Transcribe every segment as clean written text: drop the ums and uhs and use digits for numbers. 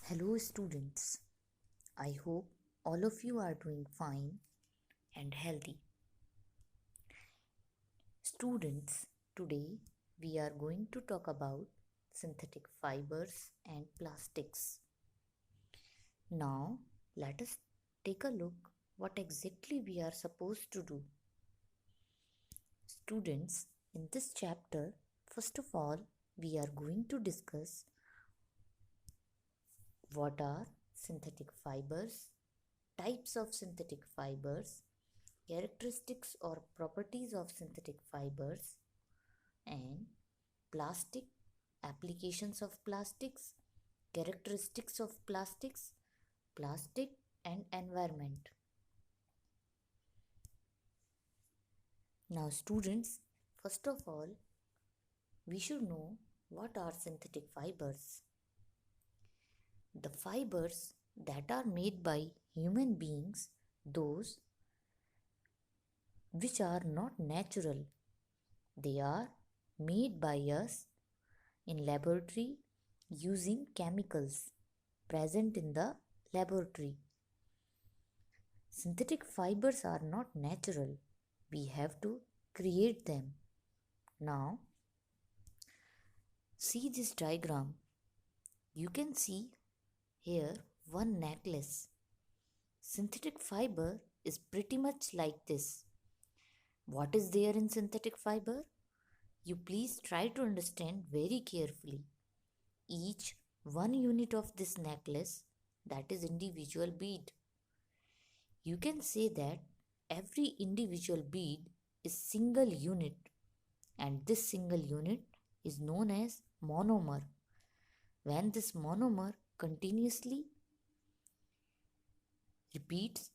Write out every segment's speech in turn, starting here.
Hello, students. I hope all of you are doing fine and healthy. Students, today we are going to talk about synthetic fibers and plastics. Now, let us take a look what exactly we are supposed to do. Students, in this chapter, first of all, we are going to discuss what are synthetic fibers, types of synthetic fibers, characteristics or properties of synthetic fibers, and plastic, applications of plastics, characteristics of plastics, plastic and environment. Now students, first of all, we should know what are synthetic fibers. The fibers that are made by human beings, those which are not natural, they are made by us in laboratory using chemicals present in the laboratory. Synthetic fibers are not natural. We have to create them. Now, see this diagram. You can see here one necklace. Synthetic fiber is pretty much like this. What is there in synthetic fiber? You please try to understand very carefully. Each one unit of this necklace, that is individual bead. You can say that every individual bead is single unit, and this single unit is known as monomer. When this monomer continuously repeats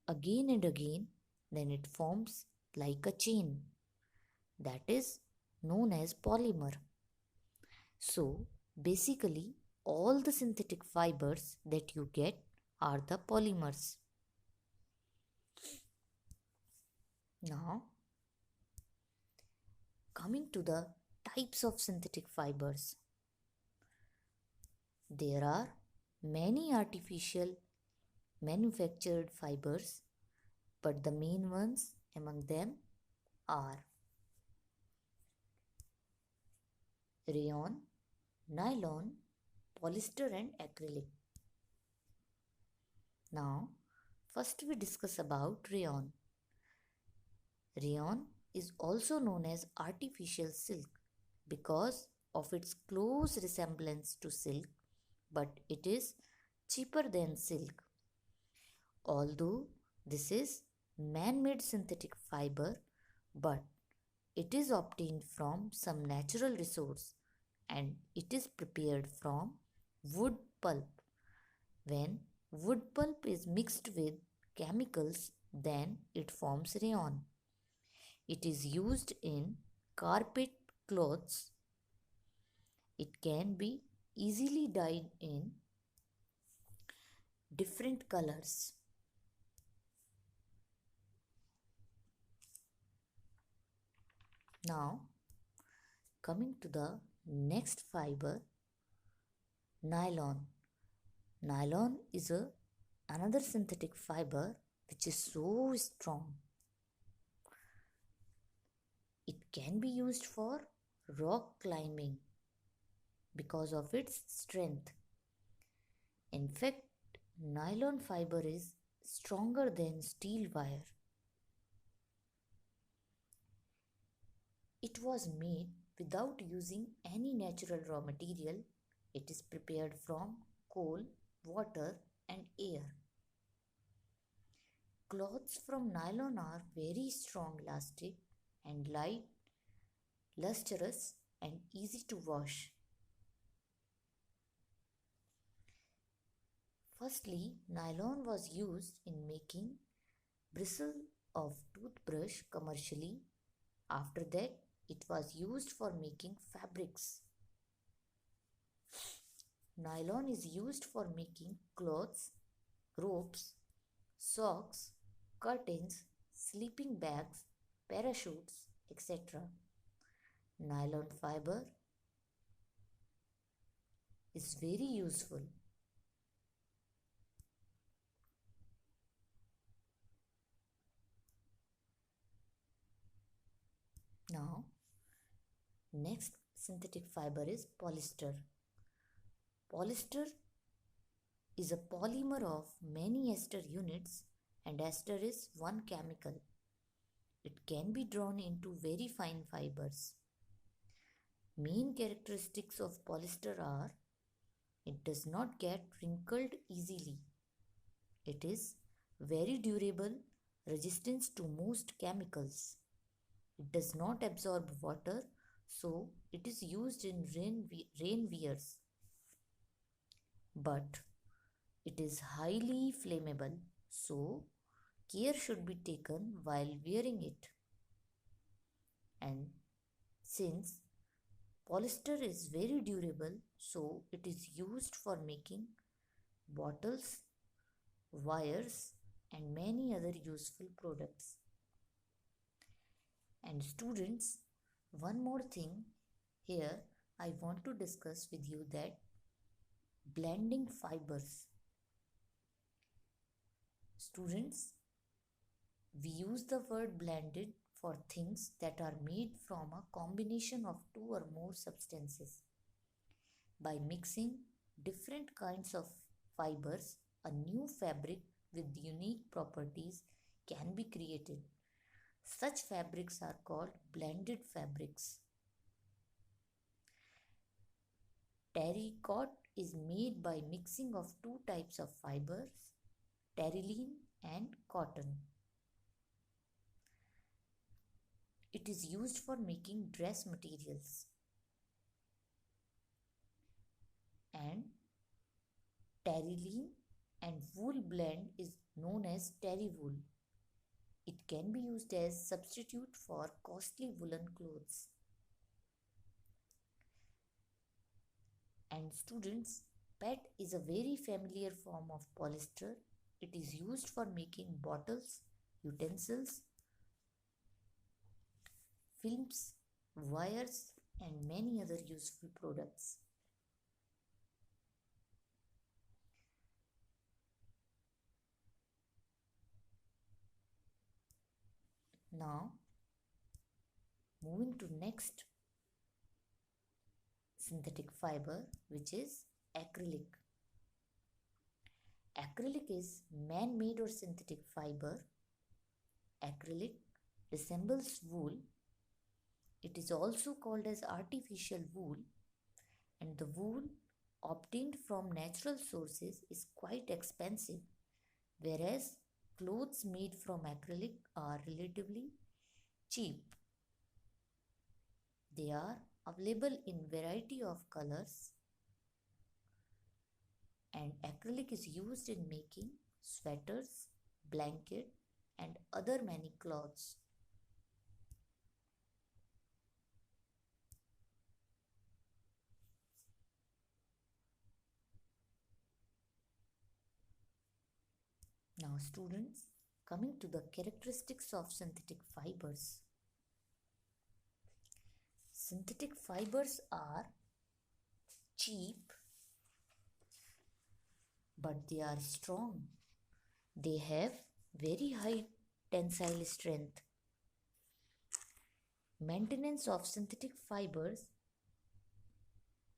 again and again, then it forms like a chain, that is known as polymer. So basically all the synthetic fibers that you get are the polymers. Now coming to the types of synthetic fibers. There are many artificial manufactured fibers, but the main ones among them are rayon, nylon, polyester and acrylic. Now, first we discuss about rayon. Rayon is also known as artificial silk because of its close resemblance to silk, but it is cheaper than silk. Although this is man-made synthetic fiber, but it is obtained from some natural resource and it is prepared from wood pulp. When wood pulp is mixed with chemicals, then it forms rayon. It is used in carpet cloths. It can be easily dyed in different colors. Now, coming to the next fiber, nylon. Nylon is another synthetic fiber which is so strong. It can be used for rock climbing because of its strength. In fact, nylon fiber is stronger than steel wire. It was made without using any natural raw material. It is prepared from coal, water and air. Cloths from nylon are very strong, elastic and light, lustrous and easy to wash. Firstly, nylon was used in making bristle of toothbrush commercially. After that, it was used for making fabrics. Nylon is used for making clothes, ropes, socks, curtains, sleeping bags, parachutes, etc. Nylon fiber is very useful. Now, next synthetic fiber is polyester. Polyester is a polymer of many ester units, and ester is one chemical. It can be drawn into very fine fibers. Main characteristics of polyester are it does not get wrinkled easily. It is very durable, resistant to most chemicals. It does not absorb water, so it is used in rain wears. But it is highly flammable, so care should be taken while wearing it. And since polyester is very durable, so it is used for making bottles, wires, and many other useful products. And students, one more thing here I want to discuss with you, that blending fibers. Students, we use the word blended for things that are made from a combination of two or more substances. By mixing different kinds of fibers, a new fabric with unique properties can be created. Such fabrics are called blended fabrics. Terracotta is made by mixing of two types of fibers, terylene and cotton. It is used for making dress materials. And terylene and wool blend is known as terrywool. It can be used as substitute for costly woolen clothes. And students, PET is a very familiar form of polyester. It is used for making bottles, utensils, films, wires, and many other useful products. Now, moving to next synthetic fiber, which is acrylic. Acrylic is man-made or synthetic fiber. Acrylic resembles wool. It is also called as artificial wool, and the wool obtained from natural sources is quite expensive, whereas clothes made from acrylic are relatively cheap. They are available in variety of colors, and acrylic is used in making sweaters, blanket, and other many clothes. Now students, coming to the characteristics of synthetic fibers. Synthetic fibers are cheap, but they are strong. They have very high tensile strength. Maintenance of synthetic fibers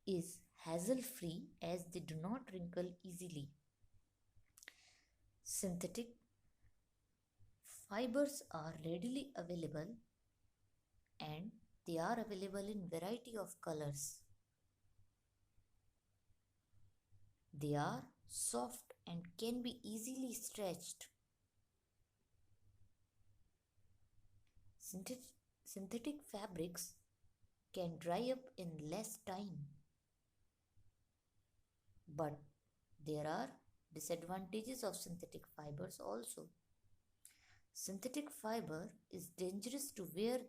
is hassle-free as they do not wrinkle easily. Synthetic fibers are readily available, and they are available in variety of colors. They are soft and can be easily stretched. Synthetic fabrics can dry up in less time, but there are disadvantages of synthetic fibers also. Synthetic fiber is dangerous to wear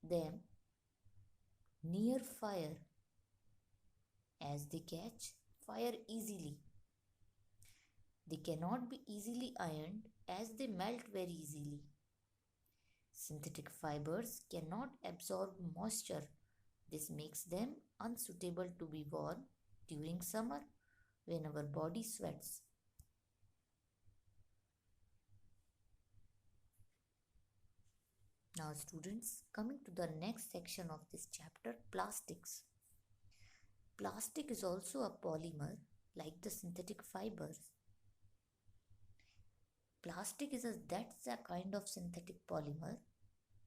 them near fire as they catch fire easily. They cannot be easily ironed as they melt very easily. Synthetic fibers cannot absorb moisture. This makes them unsuitable to be worn during summer when our body sweats. Now, students, coming to the next section of this chapter, plastics. Plastic is also a polymer like the synthetic fibers. Plastic that's a kind of synthetic polymer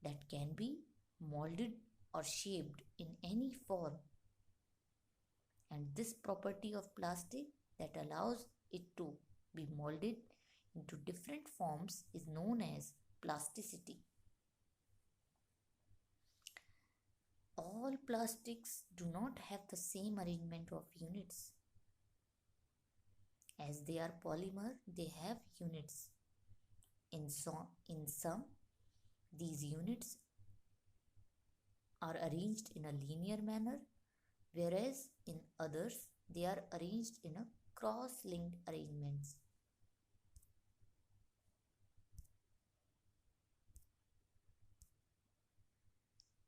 that can be molded or shaped in any form. And this property of plastic that allows it to be molded into different forms is known as plasticity. All plastics do not have the same arrangement of units. As they are polymer, they have units. In some, these units are arranged in a linear manner, whereas in others, they are arranged in a cross-linked arrangements.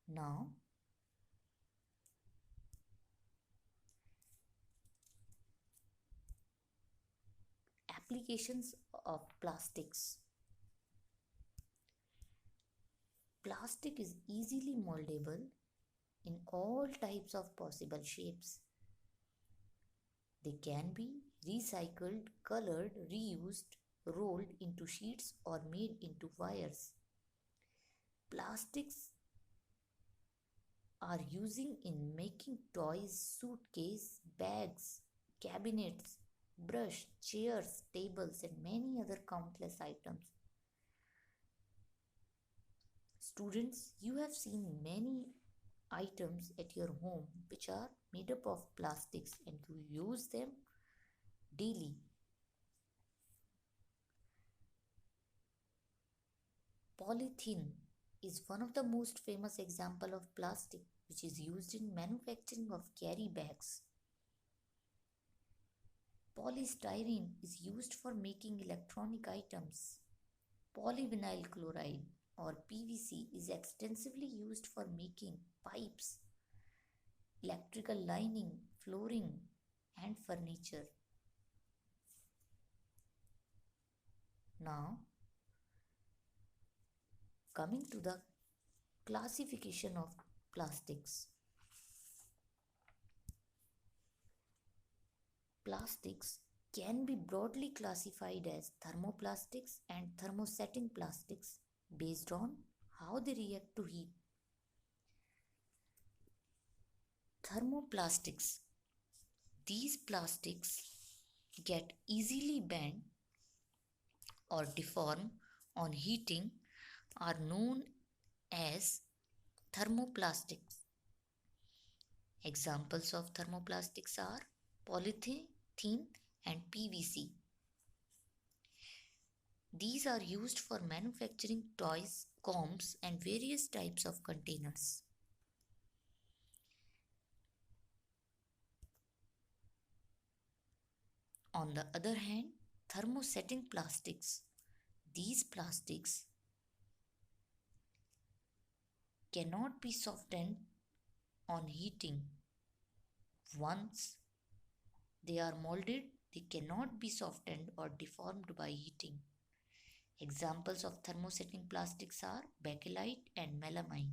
Now, applications of plastics. Plastic is easily moldable in all types of possible shapes. They can be recycled, colored, reused, rolled into sheets or made into wires. Plastics are using in making toys, suitcase, bags, cabinets, brush, chairs, tables and many other countless items. Students, you have seen many items at your home which are made up of plastics and you use them daily. Polythene is one of the most famous example of plastic which is used in manufacturing of carry bags. Polystyrene is used for making electronic items. Polyvinyl chloride or PVC is extensively used for making pipes, electrical lining, flooring, and furniture. Now, coming to the classification of plastics. Plastics can be broadly classified as thermoplastics and thermosetting plastics based on how they react to heat. Thermoplastics. These plastics get easily bent or deform on heating are known as thermoplastics. Examples of thermoplastics are polythene and PVC. These are used for manufacturing toys, combs, and various types of containers. On the other hand, thermosetting plastics. These plastics cannot be softened on heating. Once they are molded, they cannot be softened or deformed by heating. Examples of thermosetting plastics are bakelite and melamine.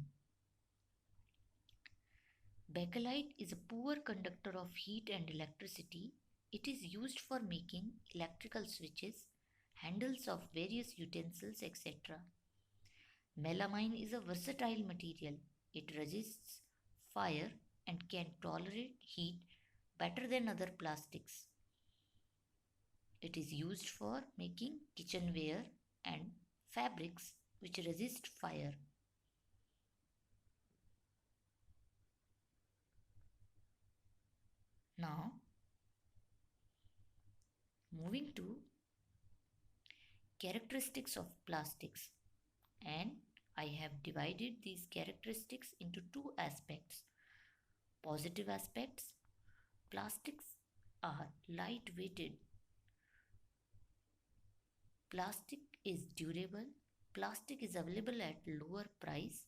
Bakelite is a poor conductor of heat and electricity. It is used for making electrical switches, handles of various utensils, etc. Melamine is a versatile material. It resists fire and can tolerate heat better than other plastics. It is used for making kitchenware and fabrics which resist fire. Now, moving to characteristics of plastics, and I have divided these characteristics into two aspects. Positive aspects. Plastics are light-weighted. Plastic is durable. Plastic is available at lower price.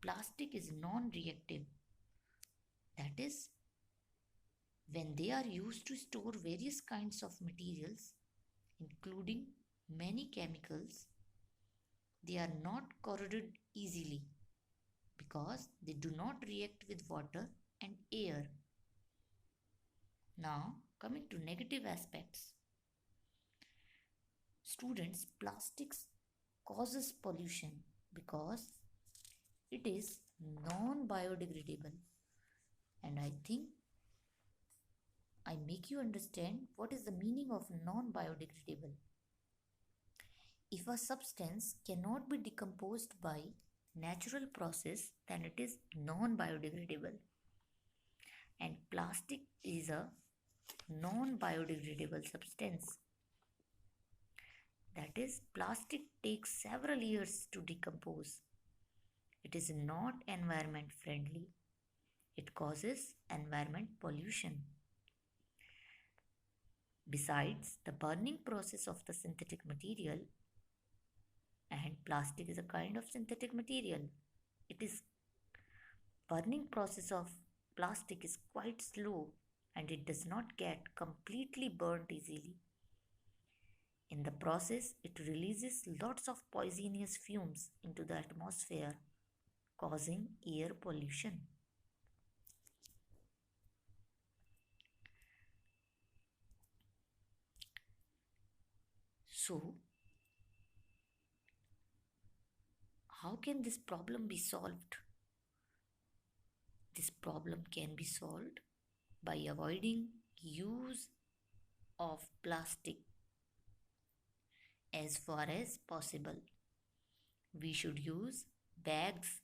Plastic is non-reactive. That is, when they are used to store various kinds of materials, including many chemicals, They are not corroded easily because they do not react with water and air. Now, coming to negative aspects. Students, plastics causes pollution because it is non-biodegradable. And I think I make you understand what is the meaning of non-biodegradable. If a substance cannot be decomposed by natural process, then it is non-biodegradable. And plastic is a non-biodegradable substance. That is, plastic takes several years to decompose. It is not environment friendly. It causes environment pollution. Besides, the burning process of the synthetic material, and plastic is a kind of synthetic material, it is burning process of plastic is quite slow and it does not get completely burnt easily. In the process, it releases lots of poisonous fumes into the atmosphere, causing air pollution. So, how can this problem be solved? This problem can be solved by avoiding use of plastic as far as possible. We should use bags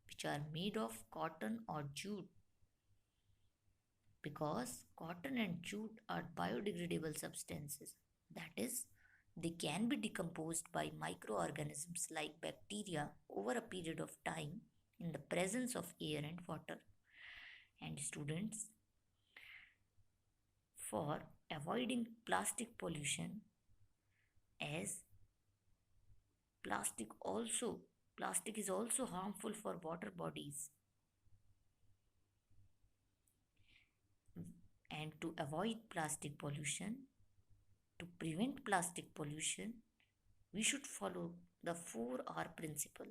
which are made of cotton or jute because cotton and jute are biodegradable substances. That is, they can be decomposed by microorganisms like bacteria over a period of time in the presence of air and water. And students, for avoiding plastic pollution, as plastic is also harmful for water bodies, and to avoid plastic pollution, to prevent plastic pollution, we should follow the 4R principle,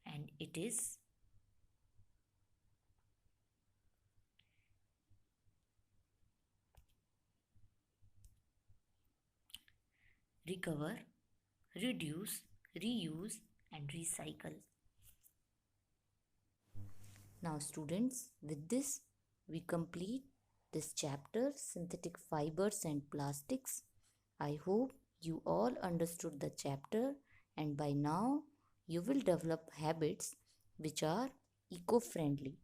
and it is recover, reduce, reuse, and recycle. Now, students, with this, we complete this chapter, Synthetic Fibers and Plastics. I hope you all understood the chapter, and by now you will develop habits which are eco-friendly.